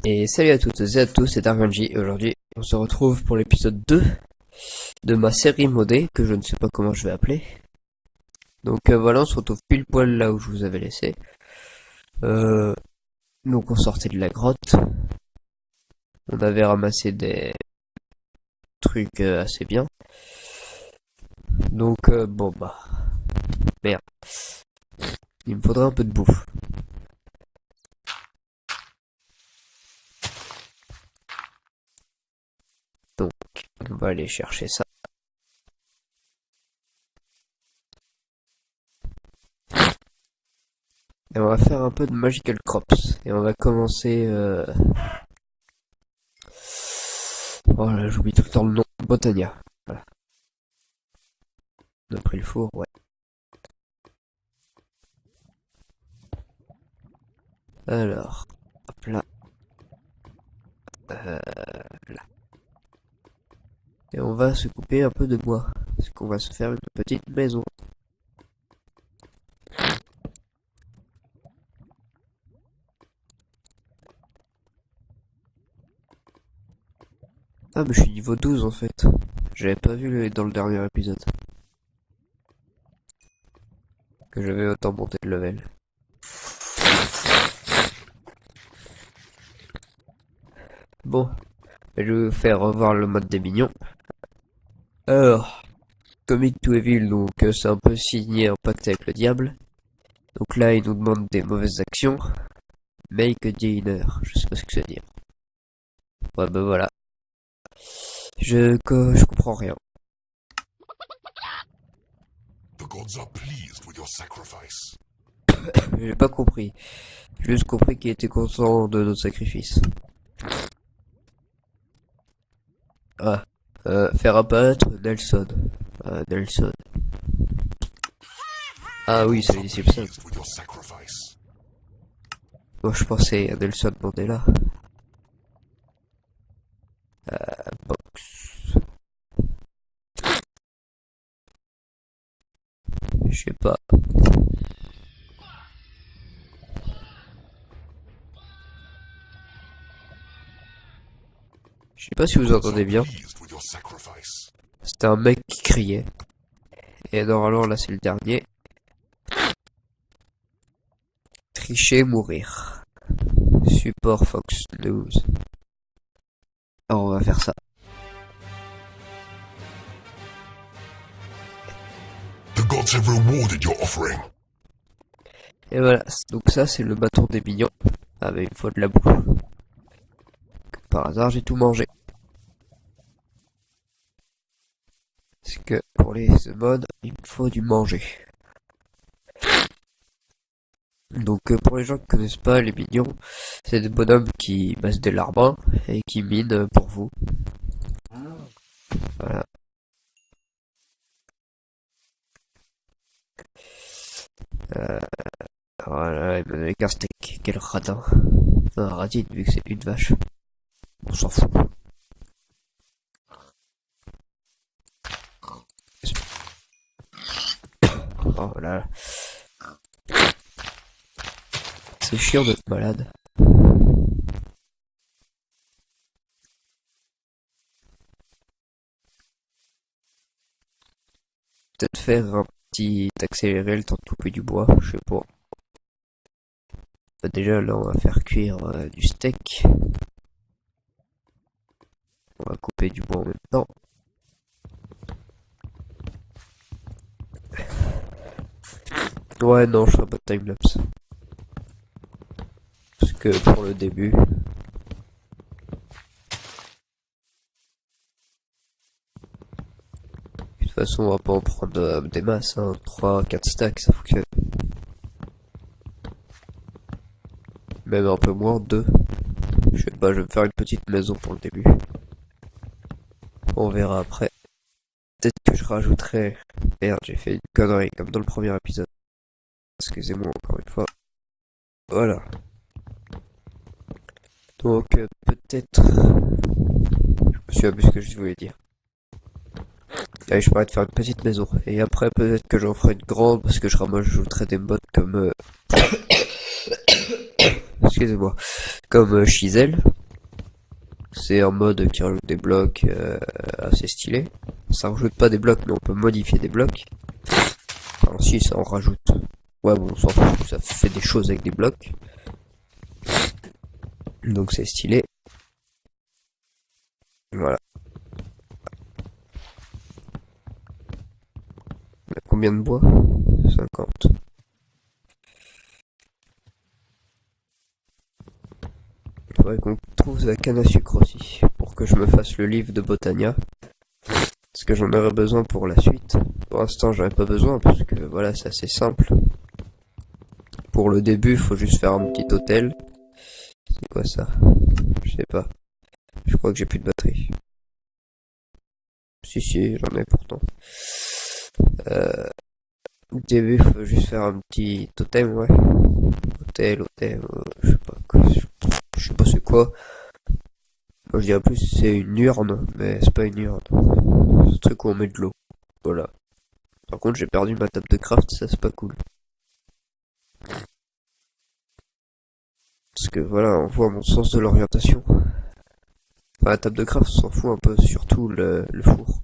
Et salut à toutes et à tous, c'est Darganji et aujourd'hui on se retrouve pour l'épisode 2 de ma série modée que je ne sais pas comment je vais appeler. Donc voilà, on se retrouve pile poil là où je vous avais laissé. Donc on sortait de la grotte, on avait ramassé des trucs assez bien. Donc bon bah, merde, il me faudrait un peu de bouffe. Donc on va aller chercher ça. Et on va faire un peu de Magical Crops. Et on va commencer... Oh là, j'oublie tout le temps le nom. Botania. Voilà. On a pris le four, ouais. Alors, hop là. Là. Et on va se couper un peu de bois. Parce qu'on va se faire une petite maison. Ah mais je suis niveau 12 en fait. J'avais pas vu dans le dernier épisode que j'avais autant monté de level. Bon, je vais vous faire revoir le mode des mignons. Alors, Commit to Evil, donc c'est un peu signé un pacte avec le diable. Donc là, il nous demande des mauvaises actions. Make a dinner, je sais pas ce que ça veut dire. Ouais bah voilà. Je comprends rien. The gods are pleased with your sacrifice. J'ai pas compris. J'ai juste compris qu'il était content de notre sacrifice. Ah, faire apparaître Nelson. Nelson. Ah oui, c'est les Simpsons. Pleased with your sacrifice. Moi je pensais à Nelson Mandela. Box. Je sais pas. Je sais pas si vous entendez bien. Pleased with your sacrifice. C'était un mec qui criait. Et normalement là c'est le dernier. Tricher, mourir. Support Fox News. Alors on va faire ça. The gods have rewarded your offering. Et voilà, donc ça c'est le bâton des mignons. Ah mais il me faut de la bouffe. Par hasard j'ai tout mangé. Parce que pour les modes, il me faut du manger. Donc pour les gens qui connaissent pas les mignons, c'est des bonhommes qui baissent des larbins et qui minent pour vous. Voilà. Voilà, il m'a donné qu'un steak. Quel radin. Enfin, un radine vu que c'est une vache. On s'en fout. Oh là. C'est chiant d'être malade. Peut-être faire un petit accélérer le temps de couper du bois, je sais pas. Bah déjà là on va faire cuire du steak. On va couper du bois en même temps. Ouais non, je ferai pas de timelapse. Parce que pour le début... De toute façon on va pas en prendre des masses, hein. 3-4 stacks ça fonctionne. Même un peu moins, 2. Je sais pas, je vais me faire une petite maison pour le début. On verra après. Peut-être que je rajouterai... Merde, j'ai fait une connerie comme dans le premier épisode. Excusez-moi encore une fois. Voilà. Donc peut-être... Je me suis abusé ce que je voulais dire. Allez, je pourrais te faire une petite maison. Et après peut-être que j'en ferai une grande parce que je rajouterai des modes comme... Excusez-moi. Comme Chisel. C'est un mode qui rajoute des blocs assez stylé. Ça rajoute pas des blocs, mais on peut modifier des blocs. Enfin, si, ça en rajoute. Ouais, bon, on s'en fout, ça fait des choses avec des blocs. Donc c'est stylé. Voilà. On a combien de bois? 50. Il faudrait qu'on trouve la canne à sucre aussi, pour que je me fasse le livre de Botania. Parce que j'en aurais besoin pour la suite. Pour l'instant, j'en ai pas besoin, parce que voilà, c'est assez simple. Pour le début, il faut juste faire un petit hôtel. C'est quoi ça? Je sais pas. Je crois que j'ai plus de batterie. Si, j'en ai pourtant. Au début, il faut juste faire un petit totem, ouais. Hôtel, je sais pas quoi. Je sais pas c'est quoi. Moi je dirais plus c'est une urne, mais c'est pas une urne. C'est un truc où on met de l'eau. Voilà. Par contre j'ai perdu ma table de craft, ça c'est pas cool. Parce que voilà, on voit mon sens de l'orientation. Enfin la table de craft on s'en fout un peu, surtout le four.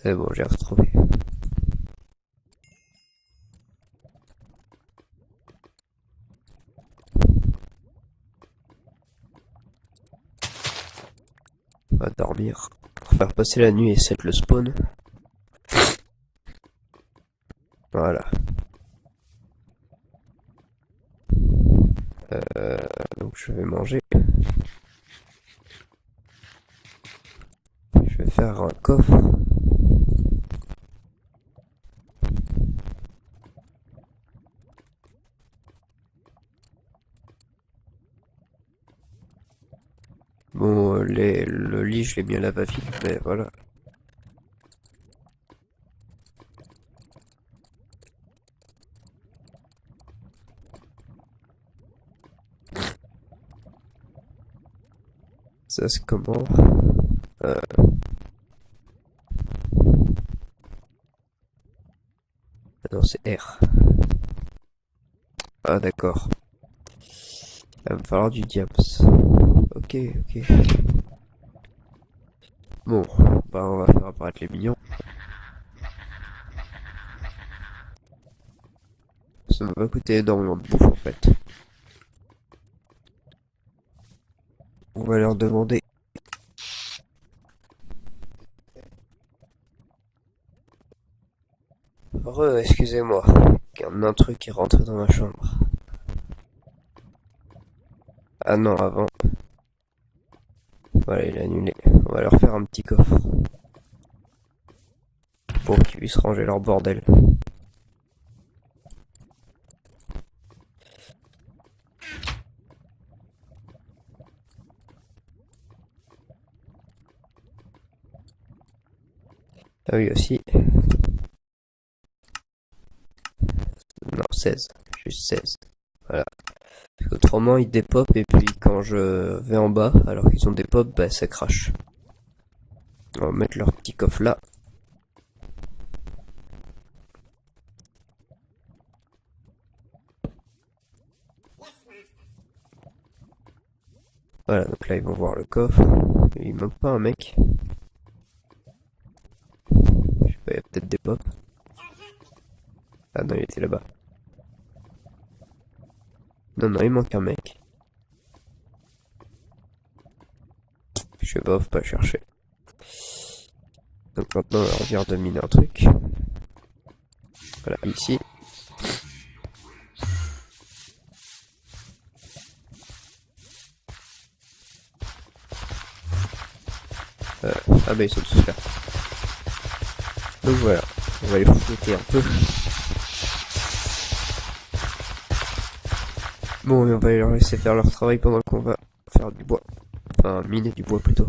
C'est bon, j'ai retrouvé. On va dormir. Pour faire passer la nuit et set le spawn. Voilà. Donc je vais manger. Je vais faire un coffre. Bon, le lit, je l'ai mis à la va-vite, mais voilà. Ça, c'est comment? Non, c'est R. Ah, d'accord. Il va me falloir du diams. Ok. Bon, bah on va faire apparaître les mignons. Ça m'a pas coûté énormément de bouffe en fait. On va leur demander. Excusez-moi. Il y a un intrus qui est rentré dans ma chambre. Ah non, avant. Voilà, il est annulé. On va leur faire un petit coffre. Pour qu'ils puissent ranger leur bordel. Ah oui, aussi. Non, 16. Juste 16. Voilà. Parce qu'autrement, ils dépopent et puis quand je vais en bas, alors qu'ils ont des pop, bah ça crache. On va mettre leur petit coffre là. Voilà, donc là ils vont voir le coffre. Il manque pas un mec. Je sais pas, il y a peut-être des pop. Ah non, il était là-bas. Non, il manque un mec. Je sais pas, faut pas chercher. Donc maintenant on vient de miner un truc. Voilà, ici. Ah bah ils sont tous là. Donc voilà, on va les fouetter un peu. Bon, et on va leur laisser faire leur travail pendant qu'on va faire du bois. Enfin, miner du bois plutôt.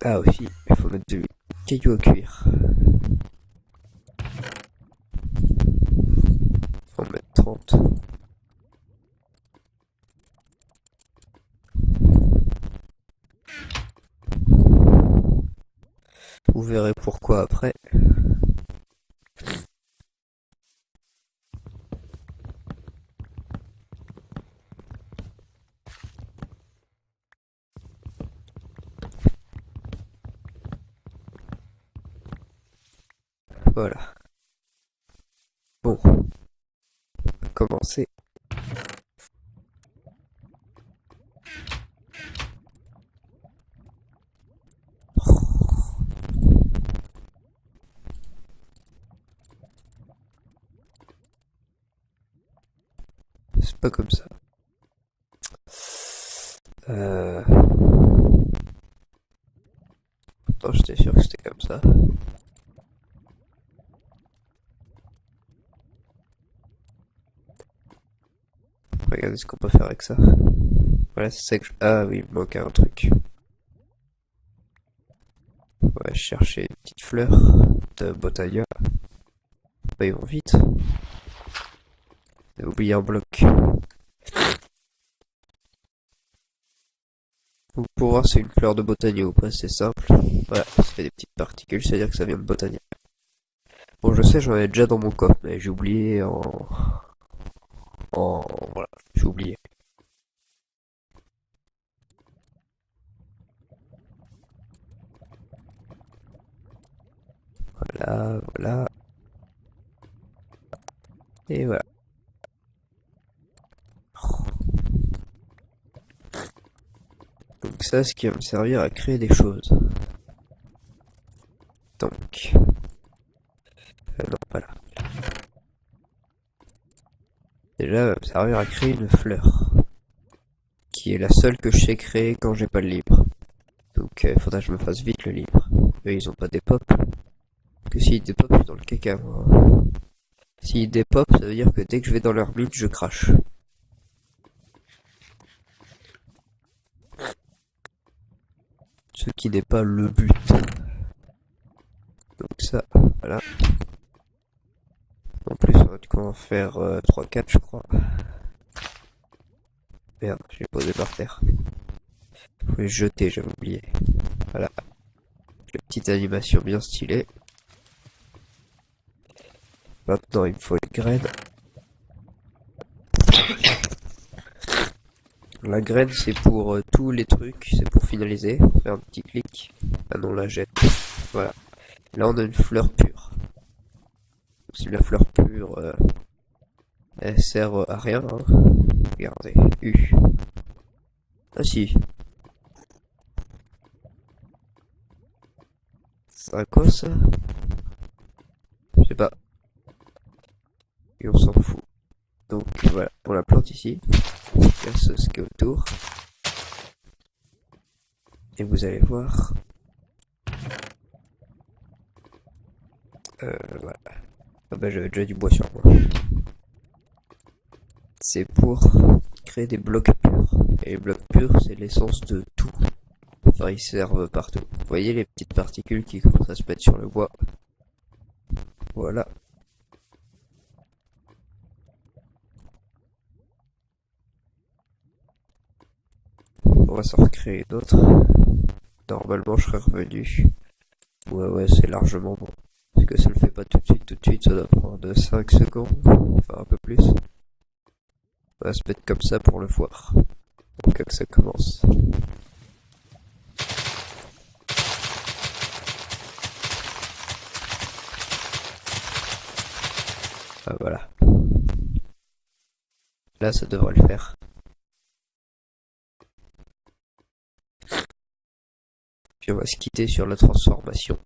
Ah aussi, il faut mettre du caillou à cuire. Faut en mettre 30. Vous verrez pourquoi après. Voilà. Bon, on va commencer. C'est pas comme ça. Non, j'étais sûr que c'était comme ça. Regardez ce qu'on peut faire avec ça. Voilà, c'est ça que je... Ah oui, il me manque un truc. On va chercher une petite fleur de Botania. Bah, ils vont vite. J'ai oublié un bloc. Donc pour voir c'est une fleur de Botania ou pas, c'est simple. Voilà, ça fait des petites particules, c'est-à-dire que ça vient de Botania. Bon, je sais, j'en ai déjà dans mon coffre, mais j'ai oublié Voilà, j'ai oublié. Voilà, voilà. Et voilà. Donc ça, ce qui va me servir à créer des choses. Donc... non, pas là. Déjà, ça va me servir à créer une fleur. Qui est la seule que je sais créer quand j'ai pas le livre. Donc il faudra que je me fasse vite le livre. Eux, ils ont pas des pop. Que s'ils dépop, je suis dans le caca, moi. S'ils dépop, ça veut dire que dès que je vais dans leur mine, je crache. Ce qui n'est pas le but. Donc ça, voilà. En plus, on va de quoi en faire 3-4, je crois. Merde, je l'ai posé par terre. Faut les jeter, j'avais oublié. Voilà. La petite animation bien stylée. Maintenant, il me faut les graines. La graine, c'est pour tous les trucs, c'est pour finaliser. On fait un petit clic. Ah non, la jette. Voilà. Là, on a une fleur pure. Si la fleur pure, elle sert à rien. Hein. Regardez. U. Ah si. C'est à quoi ça? Je sais pas. Et on s'en fout. Donc voilà, on la plante ici. On casse ce qui est autour. Et vous allez voir. Voilà. Ah bah j'avais déjà du bois sur moi. C'est pour créer des blocs purs. Et les blocs purs, c'est l'essence de tout. Enfin, ils servent partout. Vous voyez les petites particules qui commencent à se mettre sur le bois. Voilà. On va s'en recréer d'autres. Normalement, je serais revenu. Ouais, c'est largement bon. Parce que ça le fait pas tout de suite, ça doit prendre 5 secondes. Enfin, un peu plus. On va se mettre comme ça pour le voir. Au cas que ça commence. Ah voilà. Là, ça devrait le faire. Puis on va se quitter sur la transformation.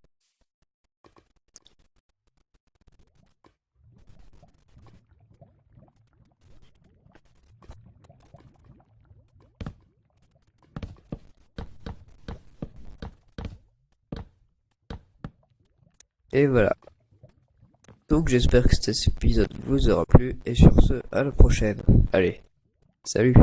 Et voilà. Donc j'espère que cet épisode vous aura plu, et sur ce, à la prochaine. Allez, salut!